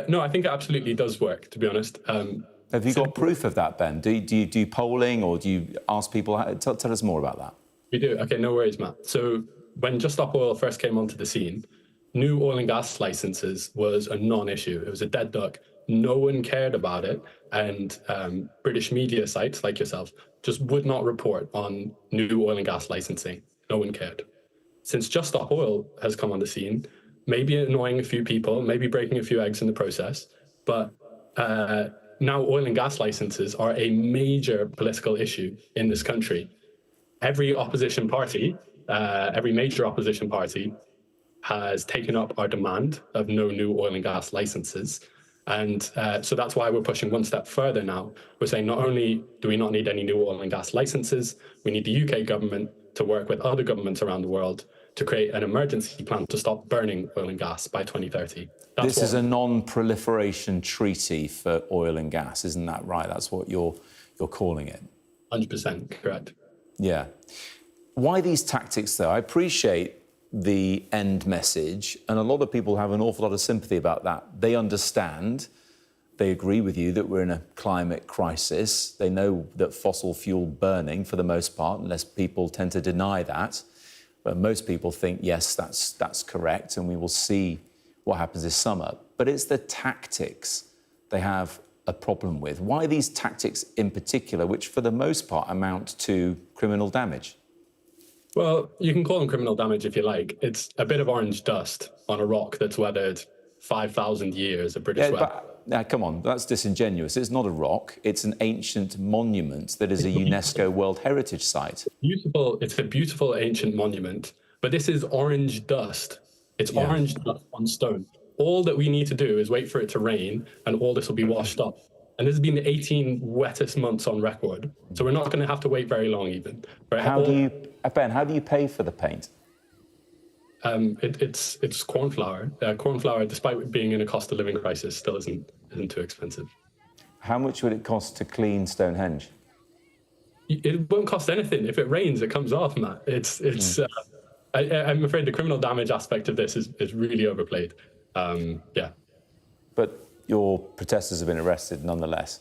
Speaker 5: No, I think it absolutely does work, to be honest.
Speaker 1: Have you got proof of that, Ben? Do you do polling, or do you ask people? Tell us more about that.
Speaker 5: We do. Okay, no worries, Matt. So when Just Stop Oil first came onto the scene, new oil and gas licenses was a non-issue. It was a dead duck. No one cared about it. And British media sites like yourself just would not report on new oil and gas licensing. No one cared. Since Just Stop Oil has come on the scene, maybe annoying a few people, maybe breaking a few eggs in the process, but now oil and gas licenses are a major political issue in this country. Every opposition party, every major opposition party has taken up our demand of no new oil and gas licenses. And so that's why we're pushing one step further now. We're saying not only do we not need any new oil and gas licenses, we need the UK government to work with other governments around the world to create an emergency plan to stop burning oil and gas by 2030.
Speaker 1: This is a non-proliferation treaty for oil and gas, isn't that right? That's what you're you're calling it.
Speaker 5: 100% correct.
Speaker 1: Yeah. Why these tactics, though? I appreciate the end message, and a lot of people have an awful lot of sympathy about that. They understand, they agree with you that we're in a climate crisis. They know that fossil fuel burning, for the most part, unless people tend to deny that, but most people think, yes, that's correct, and we will see what happens this summer. But it's the tactics they have a problem with. Why these tactics in particular, which for the most part amount to criminal damage?
Speaker 5: Well, you can call them criminal damage if you like. It's a bit of orange dust on a rock that's weathered 5,000 years of British weather.
Speaker 1: Now, come on, that's disingenuous. It's not a rock. It's an ancient monument that is a UNESCO World Heritage Site.
Speaker 5: Beautiful. It's a beautiful ancient monument, but this is orange dust. It's orange dust on stone. All that we need to do is wait for it to rain, and all this will be washed up. And this has been the 18 wettest months on record. So we're not going to have to wait very long even.
Speaker 1: Ben, how do you pay for the paint?
Speaker 5: It's corn flour. Corn flour, despite being in a cost of living crisis, still isn't too expensive.
Speaker 1: How much would it cost to clean Stonehenge?
Speaker 5: It won't cost anything. If it rains, it comes off, Matt. I'm afraid the criminal damage aspect of this is really overplayed. Yeah.
Speaker 1: But your protesters have been arrested nonetheless.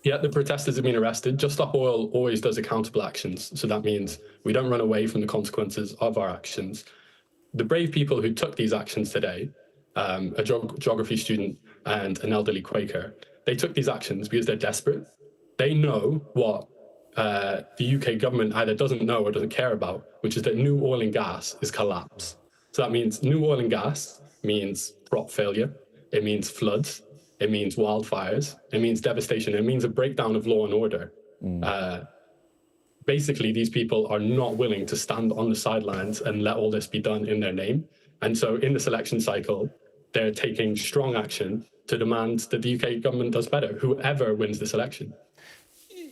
Speaker 5: Yeah, the protesters have been arrested. Just Stop Oil always does accountable actions. So that means we don't run away from the consequences of our actions. The brave people who took these actions today, a geography student and an elderly Quaker, they took these actions because they're desperate. They know what the UK government either doesn't know or doesn't care about, which is that new oil and gas is collapse. So that means new oil and gas means crop failure, it means floods, it means wildfires, it means devastation, it means a breakdown of law and order. Basically, these people are not willing to stand on the sidelines and let all this be done in their name. And so in this election cycle, they're taking strong action to demand that the UK government does better, whoever wins this election.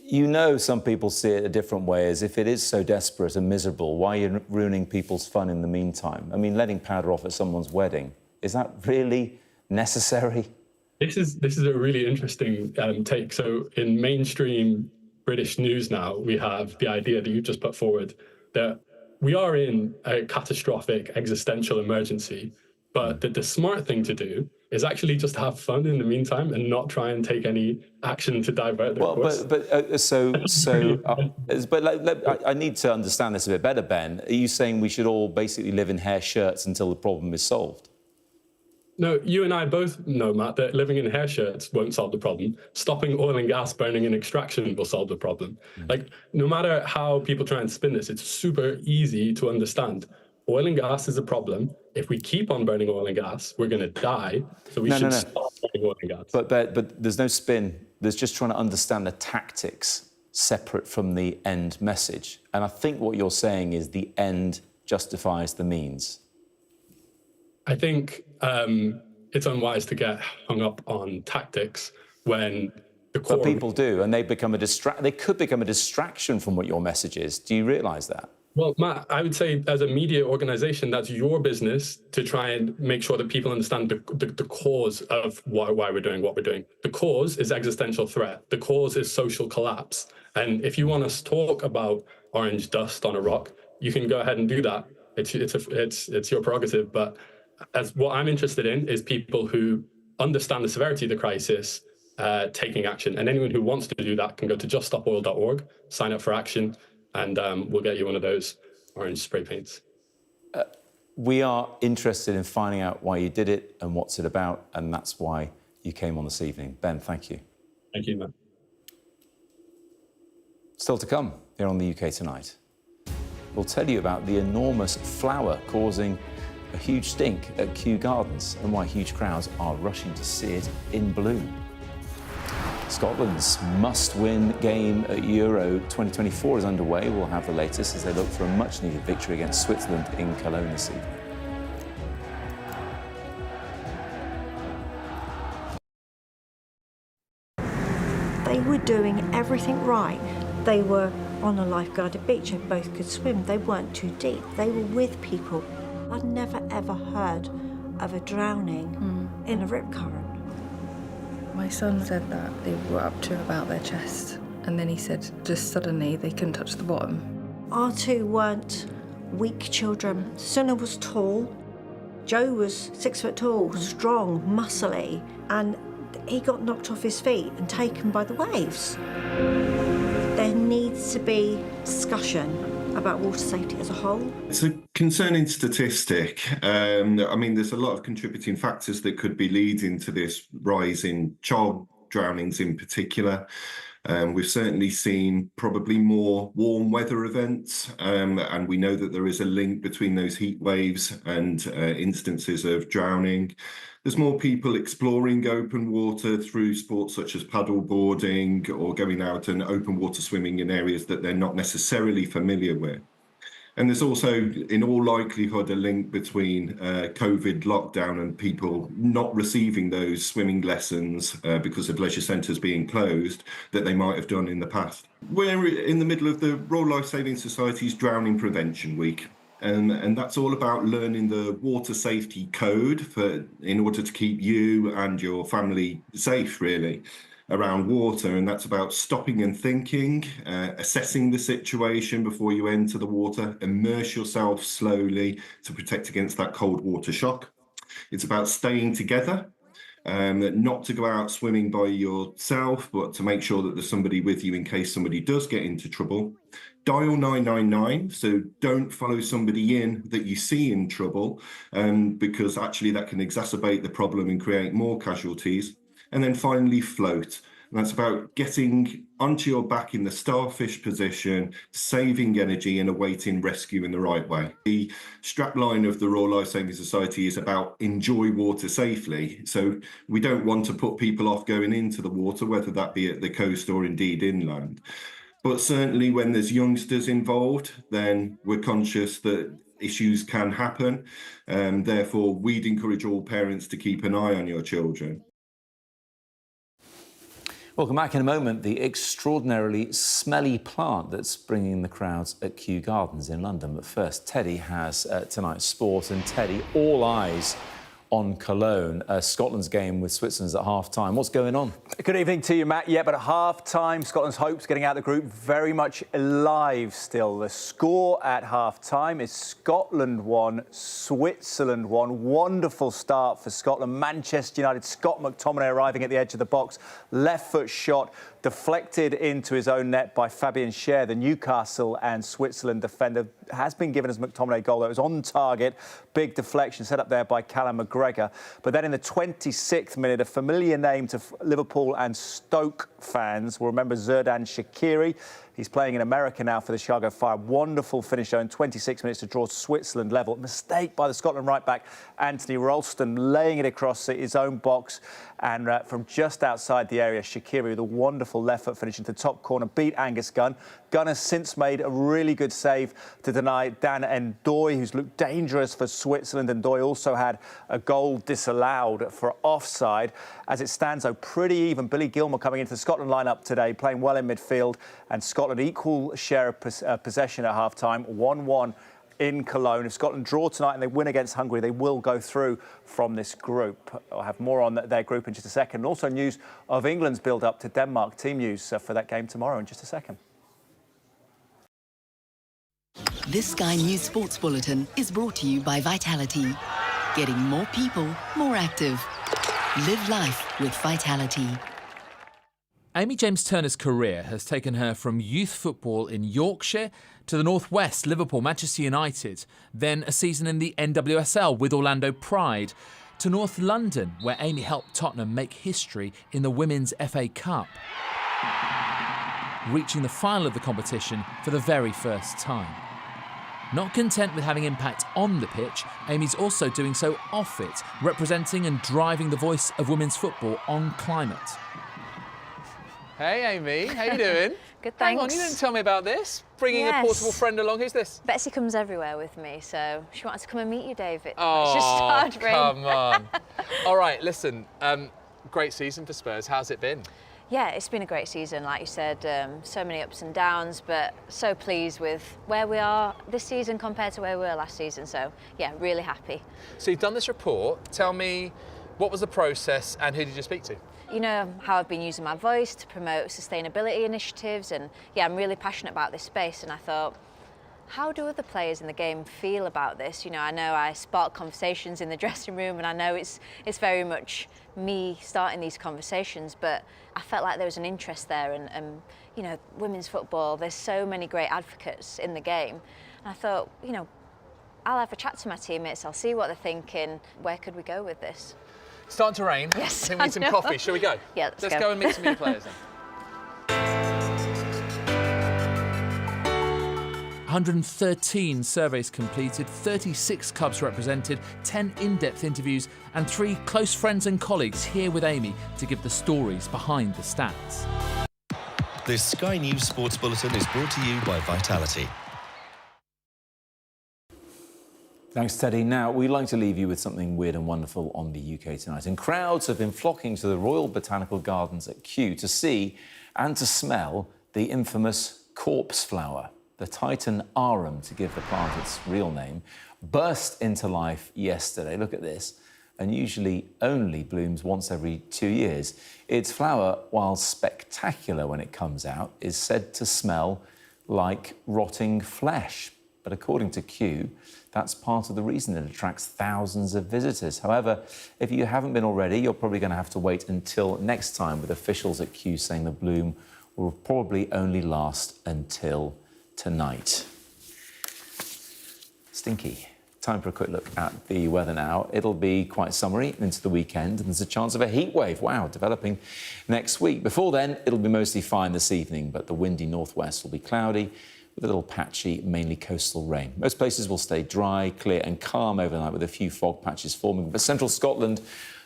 Speaker 1: You know, some people see it a different way, as if it is so desperate and miserable, why are you ruining people's fun in the meantime? I mean, letting powder off at someone's wedding, is that really necessary?
Speaker 5: This is a really interesting take. So in mainstream British news now, we have the idea that you just put forward that we are in a catastrophic existential emergency, but that the smart thing to do is actually just have fun in the meantime and not try and take any action to divert the course.
Speaker 1: I need to understand this a bit better, Ben. Are you saying we should all basically live in hair shirts until the problem is solved?
Speaker 5: No, you and I both know, Matt, that living in hair shirts won't solve the problem. Stopping oil and gas burning in extraction will solve the problem. Like, no matter how people try and spin this, it's super easy to understand. Oil and gas is a problem. If we keep on burning oil and gas, we're going to die. So we should stop burning oil and gas.
Speaker 1: But there's no spin. There's just trying to understand the tactics separate from the end message. And I think what you're saying is the end justifies the means.
Speaker 5: I think it's unwise to get hung up on tactics when the core...
Speaker 1: But people do, and they could become a distraction from what your message is. Do you realise that?
Speaker 5: Well, Matt, I would say as a media organisation, that's your business to try and make sure that people understand the cause of why we're doing what we're doing. The cause is existential threat. The cause is social collapse. And if you want to talk about orange dust on a rock, you can go ahead and do that. It's your prerogative. But as what I'm interested in is people who understand the severity of the crisis, taking action. And anyone who wants to do that can go to juststopoil.org, sign up for action, and we'll get you one of those orange spray paints.
Speaker 1: We are interested in finding out why you did it and what's it about, and that's why you came on this evening. Ben, thank you.
Speaker 5: Thank you, Matt.
Speaker 1: Still to come here on the UK Tonight. We'll tell you about the enormous flower causing a huge stink at Kew Gardens and why huge crowds are rushing to see it in bloom. Scotland's must-win game at Euro 2024 is underway. We'll have the latest as they look for a much-needed victory against Switzerland in Cologne this evening.
Speaker 6: They were doing everything right. They were on a lifeguarded beach, they both could swim, they weren't too deep, they were with people. I'd never ever heard of a drowning in a rip current.
Speaker 7: My son said that they were up to about their chest and then he said just suddenly they couldn't touch the bottom.
Speaker 6: Our two weren't weak children. Sunna was tall. Joe was 6 foot tall, strong, muscly, and he got knocked off his feet and taken by the waves. There needs to be discussion about water safety as a whole.
Speaker 8: It's a concerning statistic. I mean, there's a lot of contributing factors that could be leading to this rise in child drownings in particular. We've certainly seen probably more warm weather events, and we know that there is a link between those heat waves and instances of drowning. There's more people exploring open water through sports such as paddle boarding or going out and open water swimming in areas that they're not necessarily familiar with. And there's also, in all likelihood, a link between COVID lockdown and people not receiving those swimming lessons because of leisure centres being closed that they might have done in the past. We're in the middle of the Royal Life Saving Society's Drowning Prevention Week. And that's all about learning the water safety code in order to keep you and your family safe, really, around water. And that's about stopping and thinking, assessing the situation before you enter the water, immerse yourself slowly to protect against that cold water shock. It's about staying together, not to go out swimming by yourself, but to make sure that there's somebody with you in case somebody does get into trouble. Dial 999, so don't follow somebody in that you see in trouble, because actually that can exacerbate the problem and create more casualties. And then finally, float. And that's about getting onto your back in the starfish position, saving energy and awaiting rescue in the right way. The strapline of the Royal Life Saving Society is about enjoy water safely. So we don't want to put people off going into the water, whether that be at the coast or indeed inland. But certainly when there's youngsters involved, then we're conscious that issues can happen. Therefore, we'd encourage all parents to keep an eye on your children.
Speaker 1: Welcome back in a moment. The extraordinarily smelly plant that's bringing the crowds at Kew Gardens in London. But first, Teddy has tonight's sport. And Teddy, all eyes on Cologne. Scotland's game with Switzerland's at half-time. What's going on?
Speaker 9: Good evening to you, Matt. Yeah, but at half-time, Scotland's hopes getting out of the group very much alive still. The score at half-time is Scotland 1, Switzerland 1. Wonderful start for Scotland. Manchester United, Scott McTominay arriving at the edge of the box. Left foot shot deflected into his own net by Fabian Schär, the Newcastle and Switzerland defender. Has been given as McTominay goal. It was on target. Big deflection set up there by Callum McGregor. But then in the 26th minute, a familiar name to Liverpool and Stoke fans will remember Xherdan Shaqiri. He's playing in America now for the Chicago Fire. Wonderful finish in 26 minutes to draw Switzerland level. Mistake by the Scotland right-back, Anthony Ralston, laying it across his own box. And from just outside the area, Shaqiri with a wonderful left-foot finish into the top corner, beat Angus Gunn. Gunn has since made a really good save to deny Dan Ndoye, who's looked dangerous for Switzerland. Ndoye also had a goal disallowed for offside. As it stands, though, pretty even. Billy Gilmour coming into the Scotland lineup today, playing well in midfield. And Scotland equal share of possession at half-time, 1-1 in Cologne. If Scotland draw tonight and they win against Hungary, they will go through from this group. I'll have more on their group in just a second. And also news of England's build-up to Denmark. Team news for that game tomorrow in just a second.
Speaker 24: This Sky News Sports Bulletin is brought to you by Vitality. Getting more people more active. Live life with Vitality.
Speaker 25: Amy James Turner's career has taken her from youth football in Yorkshire to the North West, Liverpool, Manchester United, then a season in the NWSL with Orlando Pride, to North London, where Amy helped Tottenham make history in the Women's FA Cup, reaching the final of the competition for the very first time. Not content with having impact on the pitch, Amy's also doing so off it, representing and driving the voice of women's football on climate.
Speaker 26: Hey, Amy, how you doing?
Speaker 27: Good, thanks.
Speaker 26: Hang on, you didn't tell me about this. Bringing a portable friend along. Who's this?
Speaker 27: Betsy comes everywhere with me, so she wanted to come and meet you, David.
Speaker 26: Oh, come on. All right, listen, great season for Spurs. How's it been?
Speaker 27: Yeah, it's been a great season, like you said. So many ups and downs, but so pleased with where we are this season compared to where we were last season. So, yeah, really happy.
Speaker 26: So you've done this report. Tell me, what was the process and who did you speak to?
Speaker 27: You know how I've been using my voice to promote sustainability initiatives, and yeah, I'm really passionate about this space, and I thought, how do other players in the game feel about this? You know I spark conversations in the dressing room, and I know it's very much me starting these conversations, but I felt like there was an interest there, and you know, women's football, there's so many great advocates in the game, and I thought, you know, I'll have a chat to my teammates, I'll see what they're thinking, where could we go with this?
Speaker 26: It's starting to rain.
Speaker 27: Yes,
Speaker 26: I think we need some coffee. Shall we go?
Speaker 27: Yeah,
Speaker 26: let's go and meet some new players then.
Speaker 25: 113 surveys completed, 36 clubs represented, 10 in-depth interviews, and 3 close friends and colleagues here with Amy to give the stories behind the stats.
Speaker 3: This Sky News Sports Bulletin is brought to you by Vitality.
Speaker 1: Thanks, Teddy. Now, we'd like to leave you with something weird and wonderful on the UK tonight. And crowds have been flocking to the Royal Botanical Gardens at Kew to see and to smell the infamous corpse flower. The Titan arum, to give the plant its real name, burst into life yesterday. Look at this. And usually only blooms once every 2 years. Its flower, while spectacular when it comes out, is said to smell like rotting flesh. But according to Kew, that's part of the reason it attracts thousands of visitors. However, if you haven't been already, you're probably going to have to wait until next time, with officials at Kew saying the bloom will probably only last until tonight. Stinky. Time for a quick look at the weather now. It'll be quite summery into the weekend, and there's a chance of a heat wave, wow, developing next week. Before then, it'll be mostly fine this evening, but the windy northwest will be cloudy with a little patchy, mainly coastal rain. Most places will stay dry, clear and calm overnight, with a few fog patches forming. But central Scotland,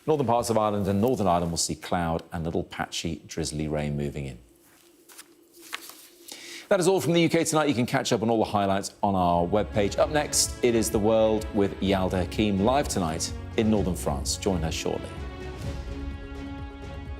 Speaker 1: northern parts of Ireland and Northern Ireland will see cloud and little patchy, drizzly rain moving in. That is all from the UK tonight. You can catch up on all the highlights on our webpage. Up next, it is The World with Yalda Hakim, live tonight in northern France. Join her shortly.